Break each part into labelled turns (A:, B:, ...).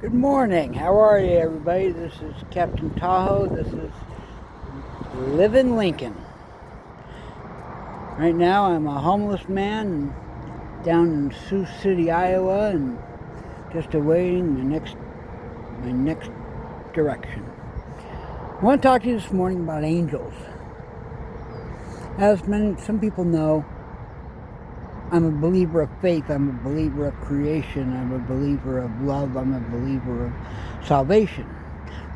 A: Good morning. How are you, everybody? This is Captain Tahoe. This is Living Lincoln. Right now, I'm a homeless man down in Sioux City, Iowa, and just awaiting my next direction. I want to talk to you this morning about angels. As some people know, I'm a believer of faith. I'm a believer of creation. I'm a believer of love. I'm a believer of salvation.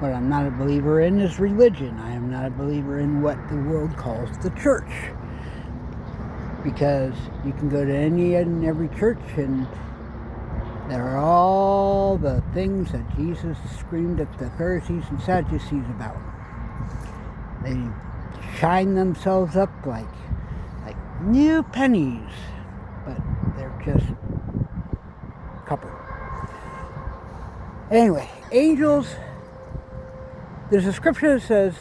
A: What I'm not a believer in is religion. I am not a believer in what the world calls the church. Because you can go to any and every church and there are all the things that Jesus screamed at the Pharisees and Sadducees about. They shine themselves up like new pennies, but they're just copper. Anyway, angels, there's a scripture that says,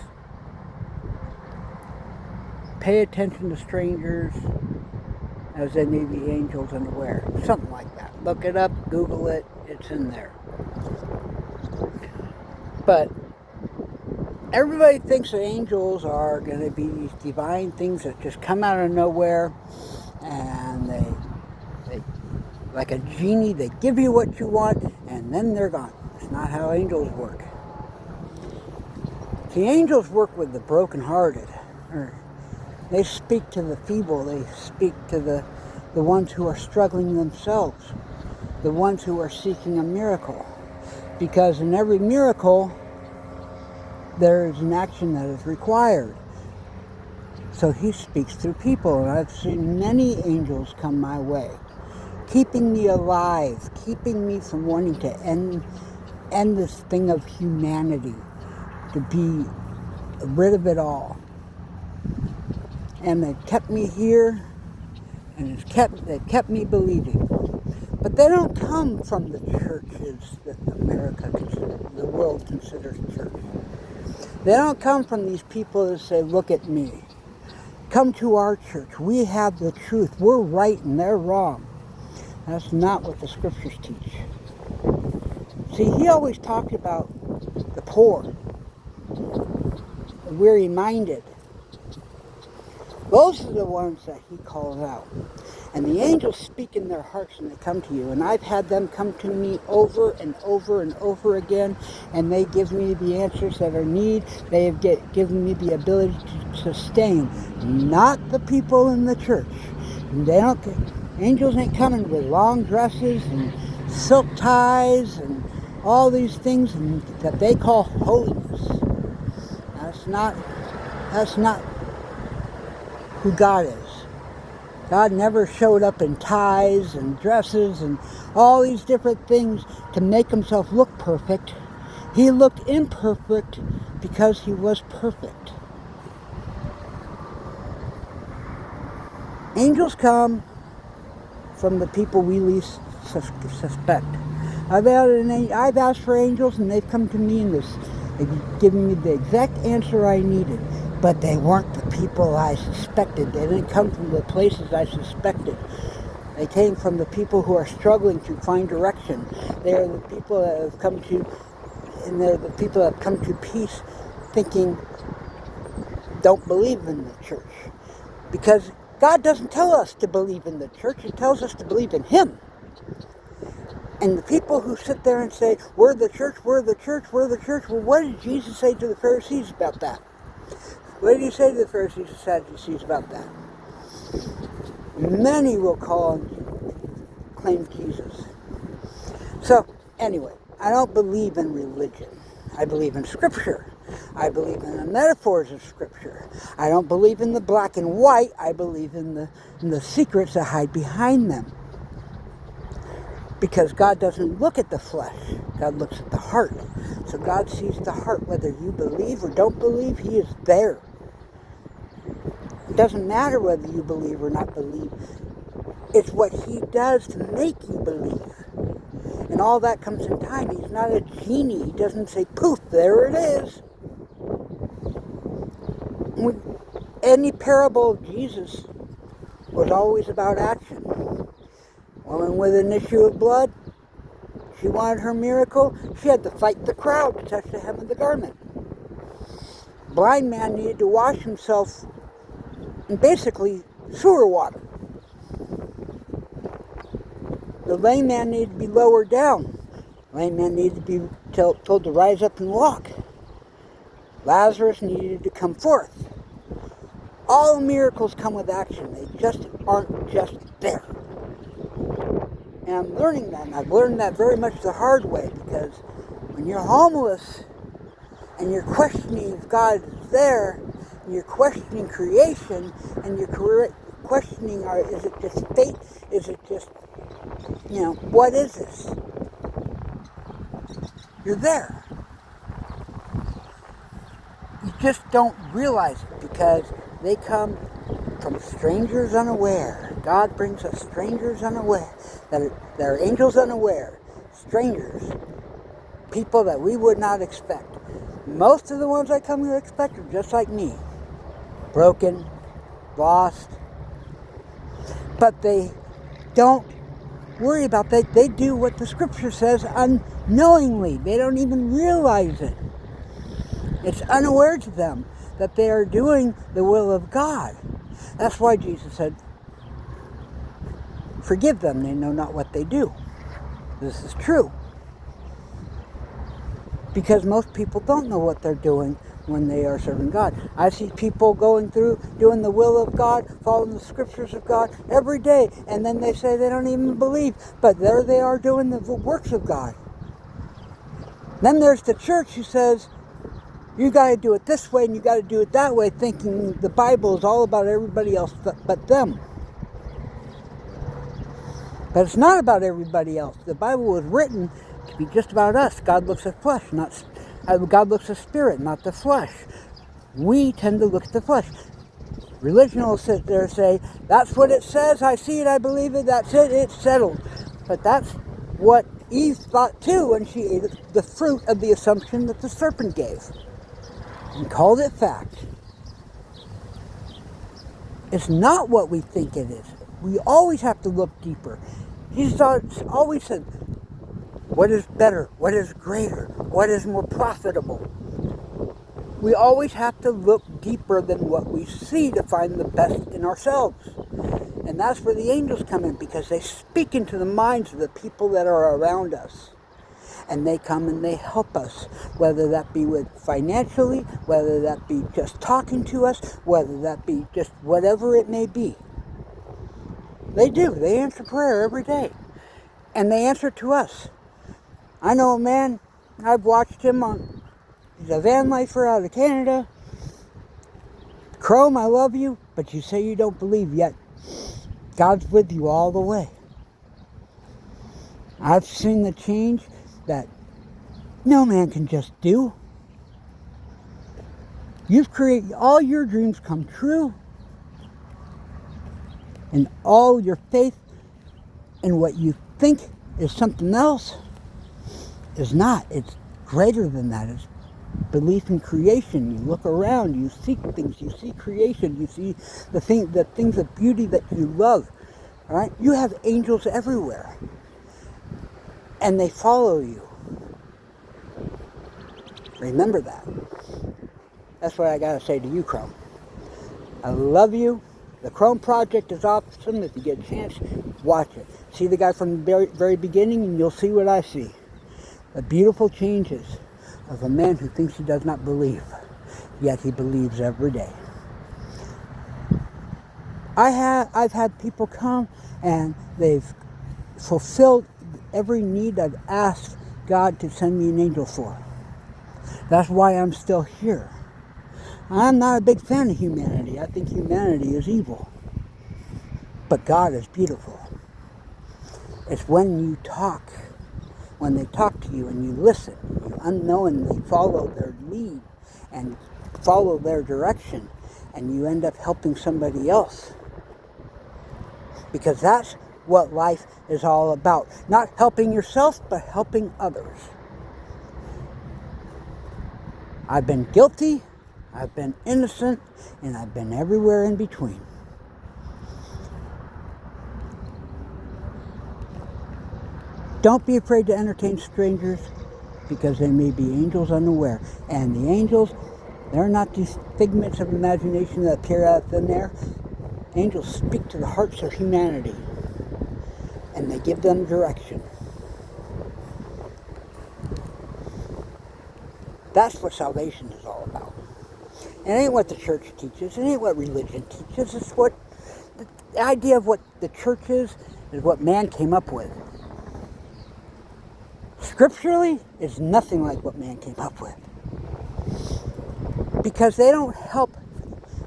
A: pay attention to strangers as they may be angels unaware. Something like that. Look it up, Google it, it's in there. But everybody thinks that angels are going to be these divine things that just come out of nowhere, and they like a genie, they give you what you want and then they're gone. It's not how angels work. See, angels work with the brokenhearted. They speak to the feeble. They speak to the ones who are struggling themselves, the ones who are seeking a miracle. Because in every miracle, there is an action that is required. So he speaks through people, and I've seen many angels come my way, keeping me alive, keeping me from wanting to end this thing of humanity, to be rid of it all. And they've kept me here, and they've kept me believing. But they don't come from the churches that the world considers church. They don't come from these people that say, look at me. Come to our church. We have the truth. We're right and they're wrong. That's not what the scriptures teach. See, he always talked about the poor, the weary-minded. Those are the ones that he calls out. And the angels speak in their hearts and they come to you. And I've had them come to me over and over and over again, and they give me the answers that are needed. They have given me the ability to sustain. Not the people in the church. Angels ain't coming with long dresses and silk ties and all these things that they call holiness. That's not who God is. God never showed up in ties and dresses and all these different things to make himself look perfect. He looked imperfect because he was perfect. Angels come from the people we least suspect. I've asked for angels and they've come to me and they've given me the exact answer I needed. But they weren't the people I suspected. They didn't come from the places I suspected. They came from the people who are struggling to find direction. They are the people that have come to, and they're the people that have come to peace thinking, don't believe in the church. Because God doesn't tell us to believe in the church. He tells us to believe in him. And the people who sit there and say, we're the church, we're the church, we're the church. Well, what did Jesus say to the Pharisees about that? What did he say to the Pharisees and Sadducees about that? Many will call and claim Jesus. So, anyway, I don't believe in religion. I believe in Scripture. I believe in the metaphors of Scripture. I don't believe in the black and white. I believe in the secrets that hide behind them. Because God doesn't look at the flesh. God looks at the heart. So God sees the heart. Whether you believe or don't believe, he is there. It doesn't matter whether you believe or not believe. It's what he does to make you believe. And all that comes in time. He's not a genie. He doesn't say, poof, there it is. Any parable of Jesus was always about action. Woman with an issue of blood, She wanted her miracle. She had to fight the crowd to touch the hem of the garment. Blind man needed to wash himself in basically sewer water. The lame man needed to be lowered down. The lame man needed to be told to rise up and walk. Lazarus needed to come forth. All miracles come with action. They just aren't just there. And I'm learning that, and I've learned that very much the hard way, because when you're homeless and you're questioning if God is there, and you're questioning creation, and you're questioning, is it just fate? Is it just, what is this? You're there. You just don't realize it, because they come from strangers unaware. God brings us strangers unaware, that are angels unaware, strangers, people that we would not expect. Most of the ones I come to expect are just like me, broken, lost, but they don't worry about that. They do what the scripture says unknowingly. They don't even realize it. It's unaware to them that they are doing the will of God. That's why Jesus said, forgive them, they know not what they do. This is true. Because most people don't know what they're doing when they are serving God. I see people going through, doing the will of God, following the scriptures of God every day, and then they say they don't even believe, but there they are doing the works of God. Then there's the church who says, you got to do it this way and you got to do it that way, thinking the Bible is all about everybody else but them. But it's not about everybody else. The Bible was written to be just about us. God looks at flesh, God looks at spirit, not the flesh. We tend to look at the flesh. Religion will sit there and say, that's what it says, I see it, I believe it, that's it, it's settled. But that's what Eve thought too when she ate the fruit of the assumption that the serpent gave, and called it fact. It's not what we think it is. We always have to look deeper. Jesus always said, what is better? What is greater? What is more profitable? We always have to look deeper than what we see to find the best in ourselves. And that's where the angels come in, because they speak into the minds of the people that are around us. And they come and they help us, whether that be with financially, whether that be just talking to us, whether that be just whatever it may be. They do. They answer prayer every day. And they answer to us. I know a man, I've watched him he's a van lifer out of Canada. Chrome, I love you, but you say you don't believe yet. God's with you all the way. I've seen the change that no man can just do. You've created all your dreams come true, and all your faith in what you think is something else is not. It's greater than that. It's belief in creation. You look around, you see things, you see creation, you see the things of beauty that you love. All right? You have angels everywhere, and they follow you. Remember that. That's what I gotta say to you, Chrome. I love you. The Chrome Project is awesome. If you get a chance, watch it. See the guy from the very beginning, and you'll see what I see. The beautiful changes of a man who thinks he does not believe, yet he believes every day. I've had people come and they've fulfilled every need I've asked God to send me an angel for. That's why I'm still here. I'm not a big fan of humanity. I think humanity is evil. But God is beautiful. It's when you talk, when they talk to you and you listen, you unknowingly follow their lead and follow their direction, and you end up helping somebody else. Because that's what life is all about. Not helping yourself, but helping others. I've been guilty, I've been innocent, and I've been everywhere in between. Don't be afraid to entertain strangers, because they may be angels unaware. And the angels, they're not these figments of imagination that appear out of thin air. Angels speak to the hearts of humanity, and they give them direction. That's what salvation is all about. It ain't what the church teaches. It ain't what religion teaches. It's what the idea of what the church is what man came up with. Scripturally, it's nothing like what man came up with. Because they don't help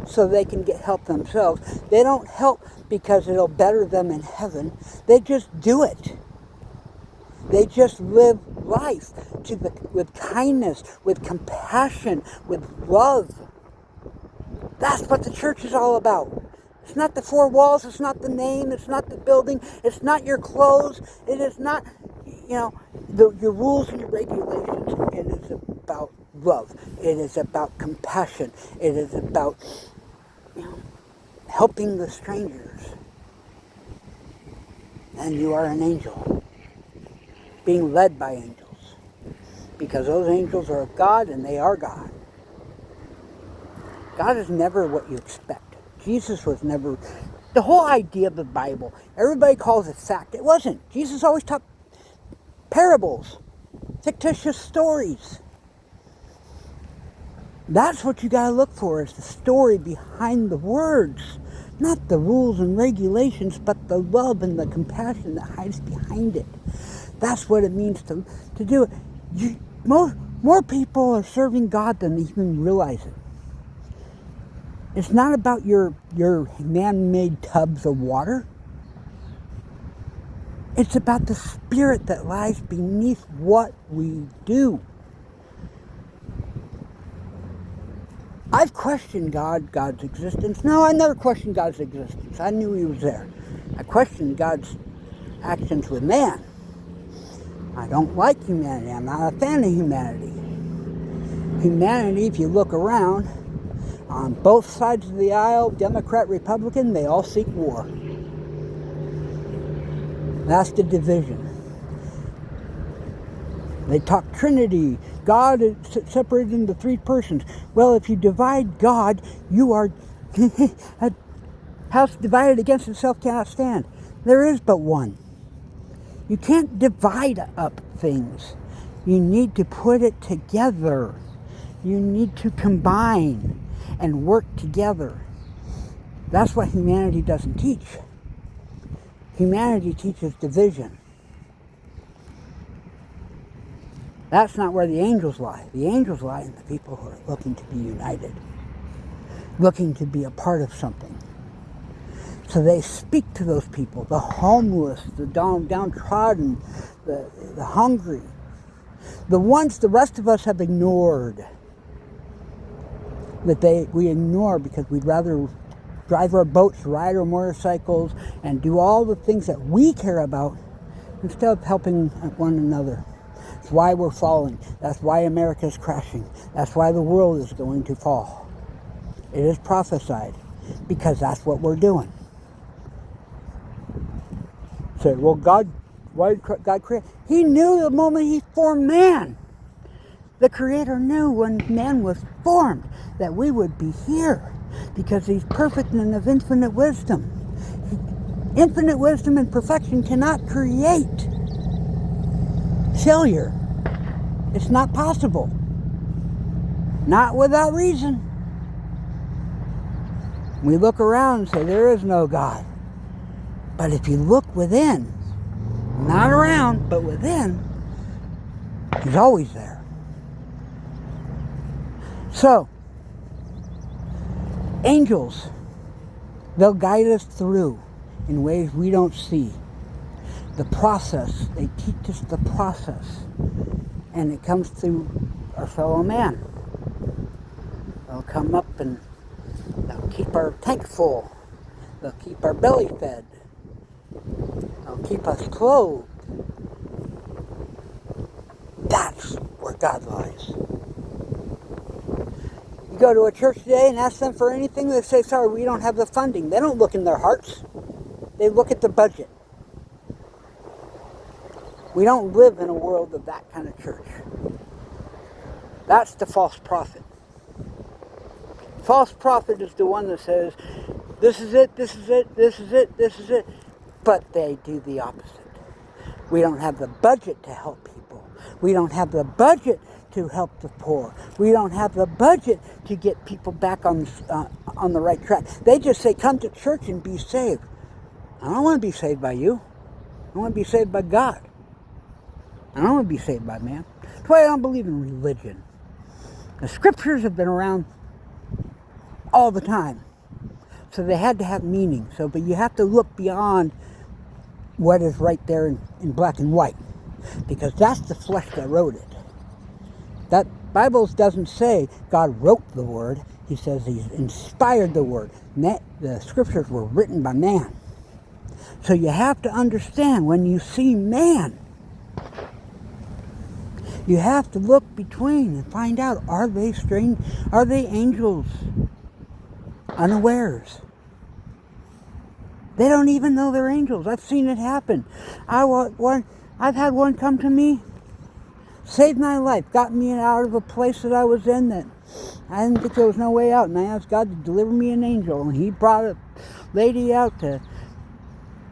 A: so they can get help themselves. They don't help because it'll better them in heaven. They just do it. They just live life with kindness, with compassion, with love. That's what the church is all about. It's not the four walls. It's not the name. It's not the building. It's not your clothes. It is not, your rules and your regulations. It is about love. It is about compassion. It is about, helping the strangers. And you are an angel, being led by angels, because those angels are of God and they are God. God is never what you expect. Jesus was never. The whole idea of the Bible, everybody calls it fact. It wasn't. Jesus always taught parables, fictitious stories. That's what you got to look for, is the story behind the words. Not the rules and regulations, but the love and the compassion that hides behind it. That's what it means to do it. More people are serving God than they even realize it. It's not about your man-made tubs of water. It's about the spirit that lies beneath what we do. I've questioned God's existence. No, I never questioned God's existence. I knew he was there. I questioned God's actions with man. I don't like humanity. I'm not a fan of humanity. Humanity, if you look around, on both sides of the aisle, Democrat, Republican, they all seek war. That's the division. They talk Trinity. God is separated into three persons. Well, if you divide God, you are... a house divided against itself cannot stand. There is but one. You can't divide up things. You need to put it together. You need to combine and work together. That's what humanity doesn't teach. Humanity teaches division. That's not where the angels lie. The angels lie in the people who are looking to be united, looking to be a part of something. So they speak to those people, the homeless, the downtrodden, the hungry, the ones the rest of us have ignored. That we ignore because we'd rather drive our boats, ride our motorcycles, and do all the things that we care about instead of helping one another. That's why we're falling. That's why America is crashing. That's why the world is going to fall. It is prophesied because that's what we're doing. Say, well, why did God create? He knew the moment he formed man. The Creator knew when man was formed that we would be here because he's perfect and of infinite wisdom. Infinite wisdom and perfection cannot create failure. It's not possible. Not without reason. We look around and say there is no God. But if you look within, not around, but within, he's always there. So, angels, they'll guide us through in ways we don't see. The process, they teach us the process. And it comes through our fellow man. They'll come up and they'll keep our tank full. They'll keep our belly fed. They'll keep us clothed. That's where God lies. You go to a church today and ask them for anything, they say, sorry, we don't have the funding. They don't look in their hearts. They look at the budget. We don't live in a world of that kind of church. That's the false prophet. False prophet is the one that says, this is it, this is it, this is it, this is it. But they do the opposite. We don't have the budget to help people. We don't have the budget to help the poor. We don't have the budget to get people back on the right track. They just say, come to church and be saved. I don't want to be saved by you. I want to be saved by God. I don't want to be saved by man. That's why I don't believe in religion. The scriptures have been around all the time. So they had to have meaning. But you have to look beyond what is right there in black and white. Because that's the flesh that wrote it. That Bible doesn't say God wrote the word. He says he inspired the word. The scriptures were written by man. So you have to understand, when you see man, you have to look between and find out, are they strange? Are they angels? Unawares. They don't even know they're angels. I've seen it happen. I've had one come to me, saved my life, got me out of a place that I was in that I didn't think there was no way out, and I asked God to deliver me an angel, and he brought a lady out to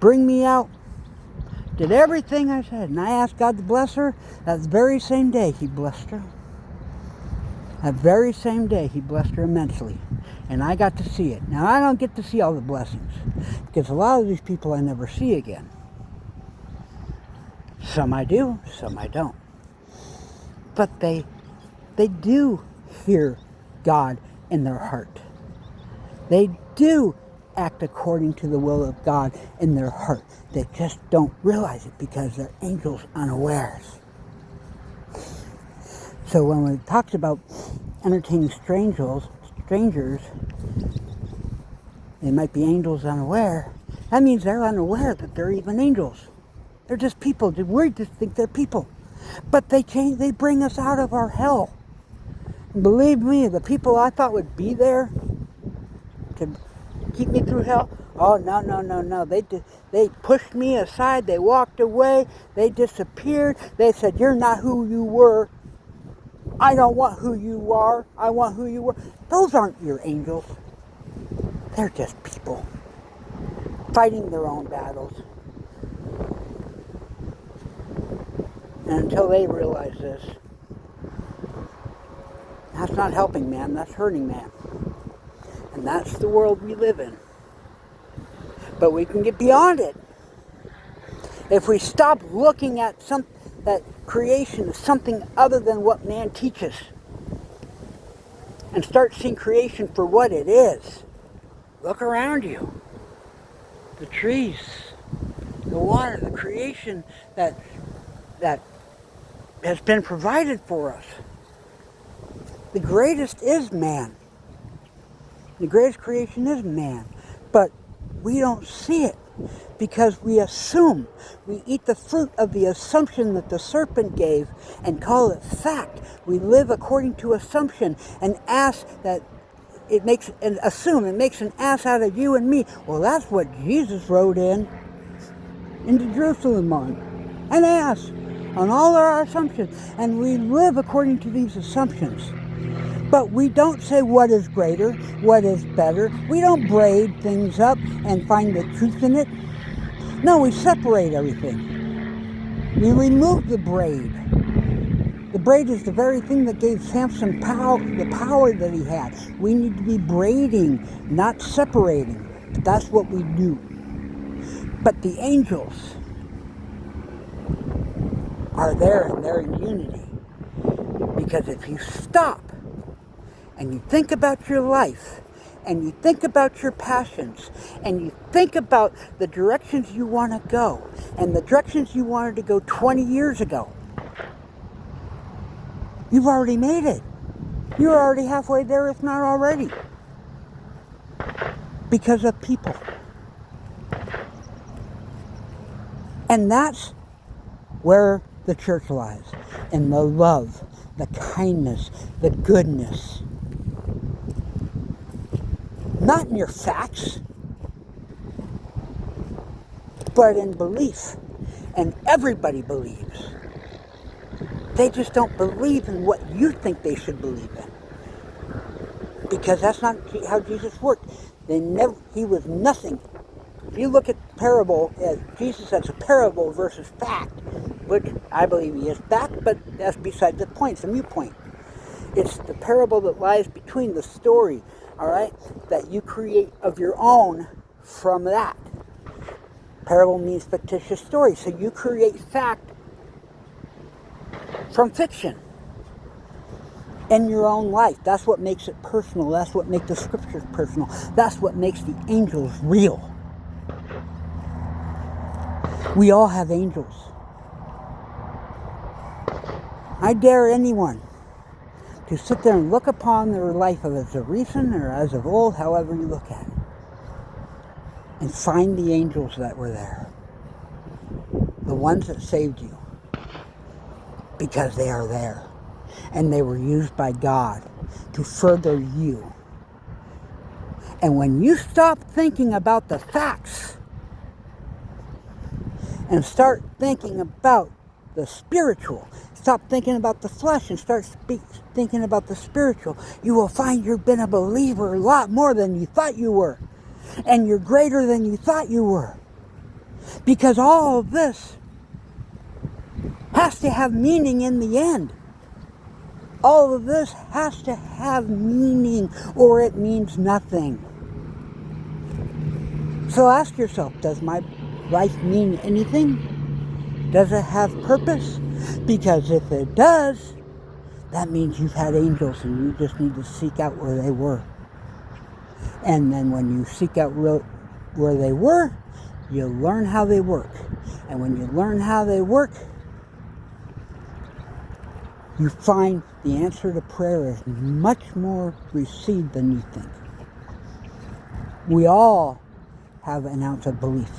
A: bring me out. Did everything I said, and I asked God to bless her. That very same day, he blessed her. That very same day, he blessed her immensely. And I got to see it. Now, I don't get to see all the blessings, because a lot of these people I never see again. Some I do, some I don't. But they do hear God in their heart. They do act according to the will of God in their heart. They just don't realize it because they're angels unawares. So when it talks about entertaining strangers, they might be angels unaware. That means they're unaware that they're even angels. They're just people. We just think they're people. But they bring us out of our hell. And believe me, the people I thought would be there to keep me through hell, oh, no. They pushed me aside. They walked away. They disappeared. They said, you're not who you were. I don't want who you are. I want who you were. Those aren't your angels. They're just people fighting their own battles. And until they realize this, that's not helping man, that's hurting man. And that's the world we live in. But we can get beyond it. If we stop looking at that creation as something other than what man teaches, and start seeing creation for what it is. Look around you. The trees, the water, the creation that has been provided for us. The greatest is man. The greatest creation is man. But we don't see it because we assume. We eat the fruit of the assumption that the serpent gave and call it fact. We live according to assumption and ask that it makes an ass out of you and me. Well, that's what Jesus rode into Jerusalem on. An ass on all our assumptions. And we live according to these assumptions. But we don't say what is greater, what is better. We don't braid things up and find the truth in it. No, we separate everything. We remove the braid. The braid is the very thing that gave Samson the power that he had. We need to be braiding, not separating. But that's what we do. But the angels are there and they're in unity. Because if you stop and you think about your life, and you think about your passions, and you think about the directions you want to go, and the directions you wanted to go 20 years ago, you've already made it. You're already halfway there, if not already. Because of people. And that's where the church lies. In the love, the kindness, the goodness. Not in your facts, but in belief. And everybody believes. They just don't believe in what you think they should believe in. Because that's not how Jesus worked. He was nothing. If you look at parable, Jesus as a parable versus fact, which I believe he is fact, but that's beside the point. It's a moot point. It's the parable that lies between the story, all right, that you create of your own from that. Parable means fictitious story. So you create fact from fiction in your own life. That's what makes it personal. That's what makes the scriptures personal. That's what makes the angels real. We all have angels. I dare anyone to sit there and look upon their life as of recent or as of old, however you look at it, and find the angels that were there. The ones that saved you. Because they are there. And they were used by God to further you. And when you stop thinking about the facts and start thinking about the spiritual, stop thinking about the flesh and start thinking about the spiritual, you will find you've been a believer a lot more than you thought you were. And you're greater than you thought you were. Because all of this has to have meaning in the end. All of this has to have meaning or it means nothing. So ask yourself, does my life mean anything? Does it have purpose? Because if it does, that means you've had angels and you just need to seek out where they were. And then when you seek out where they were, you'll learn how they work. And when you learn how they work, you find the answer to prayer is much more received than you think. We all have an ounce of belief.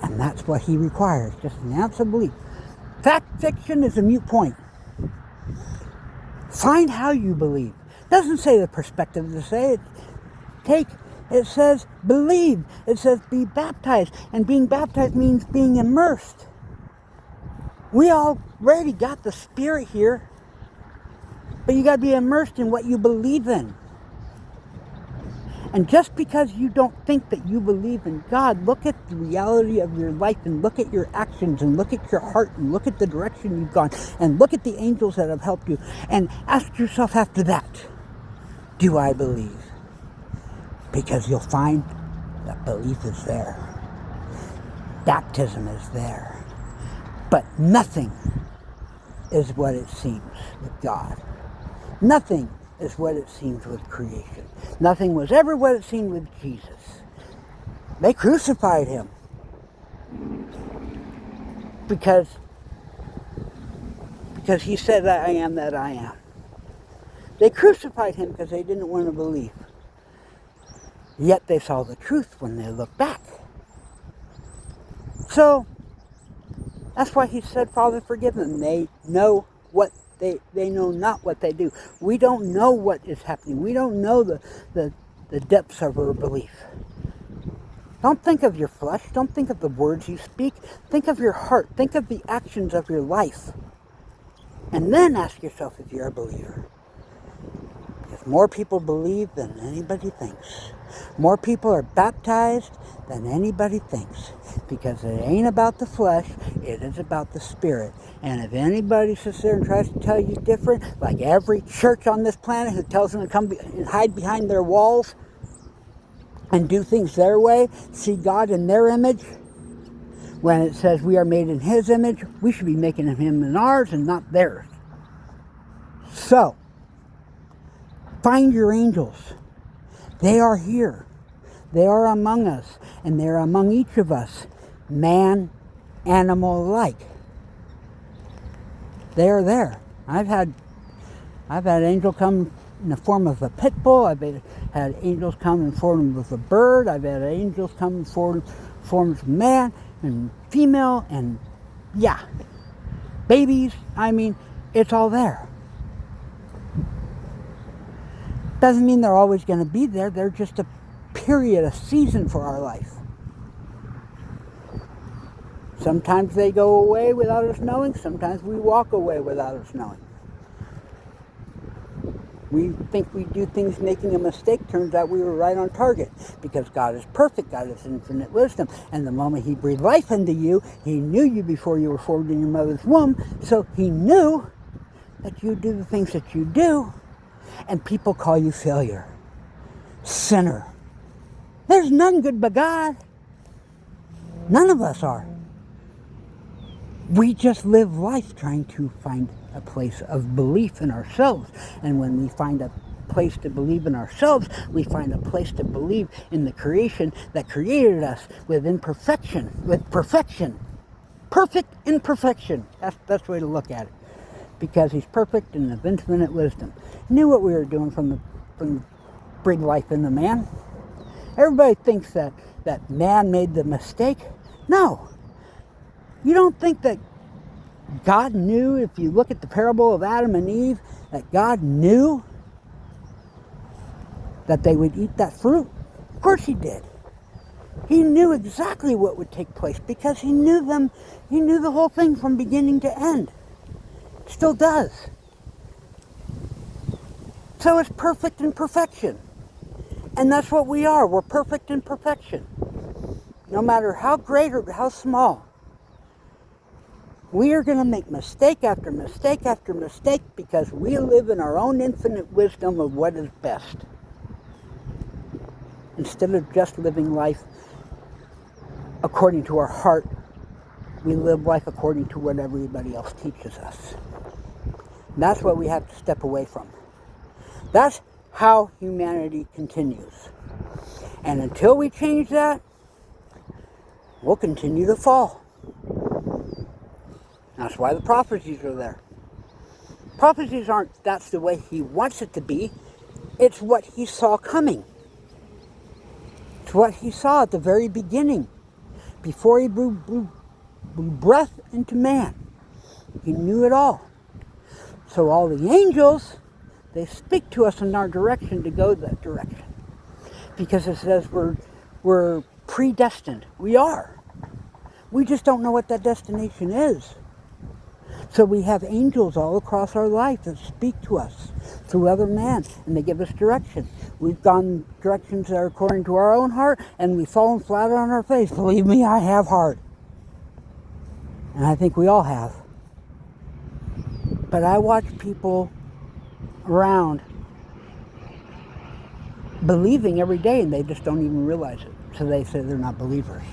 A: And that's what he requires, just an ounce of belief. Fact fiction is a moot point. Find how you believe. It doesn't say the perspective to say it. It says believe. It says be baptized. And being baptized means being immersed. We already got the Spirit here, but you got to be immersed in what you believe in. And just because you don't think that you believe in God, look at the reality of your life and look at your actions and look at your heart and look at the direction you've gone and look at the angels that have helped you and ask yourself after that, do I believe? Because you'll find that belief is there. Baptism is there. But nothing is what it seems with God. Nothing is what it seems with creation. Nothing was ever what it seemed with Jesus. They crucified him. Because he said that I am that I am. They crucified him because they didn't want to believe. Yet they saw the truth when they looked back. So, that's why he said, Father, forgive them. They know they know not what they do. We don't know what is happening. We don't know the depths of our belief. Don't think of your flesh. Don't think of the words you speak. Think of your heart. Think of the actions of your life. And then ask yourself if you're a believer. Because more people believe than anybody thinks. More people are baptized than anybody thinks. Because it ain't about the flesh, it is about the Spirit. And if anybody sits there and tries to tell you different, like every church on this planet who tells them to come and hide behind their walls and do things their way, see God in their image, when it says we are made in His image, we should be making Him in ours and not theirs. So, find your angels. They are here. They are among us, and they're among each of us, man, animal alike. They are there. I've had angels come in the form of a pit bull. I've had angels come in the form of a bird. I've had angels come in forms of man and female, and babies. I mean, it's all there. Doesn't mean they're always going to be there. They're just a period, a season for our life. Sometimes they go away without us knowing. Sometimes we walk away without us knowing. We think we do things making a mistake. Turns out we were right on target, because God is perfect. God is infinite wisdom. And the moment He breathed life into you, He knew you before you were formed in your mother's womb. So He knew that you do the things that you do. And people call you failure, sinner. There's none good but God. None of us are. We just live life trying to find a place of belief in ourselves. And when we find a place to believe in ourselves, we find a place to believe in the creation that created us with imperfection, with perfection. Perfect imperfection. That's the way to look at it. Because He's perfect and of infinite wisdom. He knew what we were doing from bring life into man. Everybody thinks that man made the mistake. No. You don't think that God knew, if you look at the parable of Adam and Eve, that God knew that they would eat that fruit? Of course He did. He knew exactly what would take place, because He knew them. He knew the whole thing from beginning to end. Still does. So it's perfect in perfection. And that's what we are. We're perfect in perfection. No matter how great or how small. We are going to make mistake after mistake after mistake, because we live in our own infinite wisdom of what is best. Instead of just living life according to our heart, we live life according to what everybody else teaches us. And that's what we have to step away from. That's how humanity continues. And until we change that, we'll continue to fall. That's why the prophecies are there. Prophecies aren't that's the way He wants it to be. It's what He saw coming. It's what He saw at the very beginning. Before He blew breath into man. He knew it all. So all the angels, they speak to us in our direction to go that direction. Because it says we're predestined. We are. We just don't know what that destination is. So we have angels all across our life that speak to us through other men, and they give us direction. We've gone directions that are according to our own heart, and we've fallen flat on our face. Believe me, I have heart. And I think we all have. But I watch people around believing every day, and they just don't even realize it. So they say they're not believers.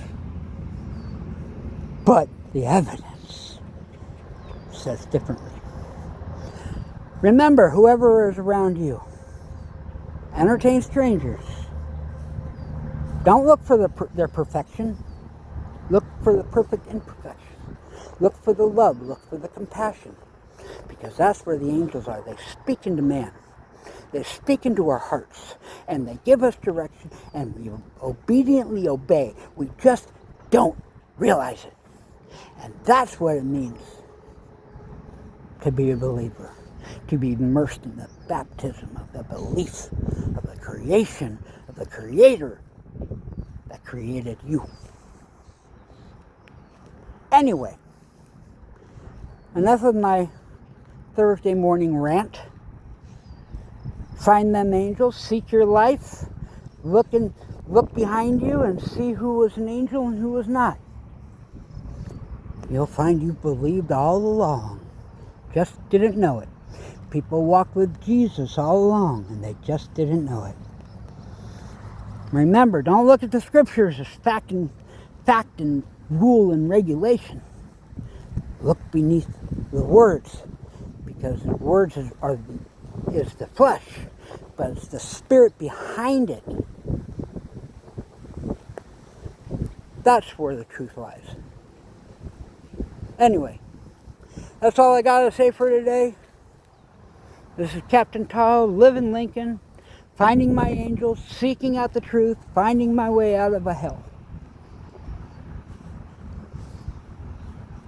A: But the evidence says differently. Remember, whoever is around you, entertain strangers. Don't look for their perfection. Look for the perfect imperfection. Look for the love. Look for the compassion. Because that's where the angels are. They speak into man. They speak into our hearts. And they give us direction. And we obediently obey. We just don't realize it. And that's what it means to be a believer. To be immersed in the baptism of the belief of the creation of the Creator that created you. Anyway, enough of my Thursday morning rant. Find them angels, seek your life, look behind you and see who was an angel and who was not. You'll find you believed all along, just didn't know it. People walked with Jesus all along and they just didn't know it. Remember, don't look at the scriptures as fact and rule and regulation. Look beneath the words, because the words is the flesh, but it's the spirit behind it. That's where the truth lies. Anyway, that's all I got to say for today. This is Captain Tahoe, living Lincoln, finding my angels, seeking out the truth, finding my way out of a hell.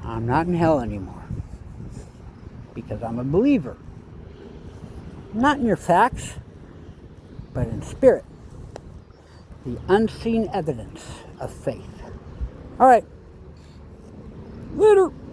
A: I'm not in hell anymore, because I'm a believer. Not in your facts, but in spirit. The unseen evidence of faith. All right. Later.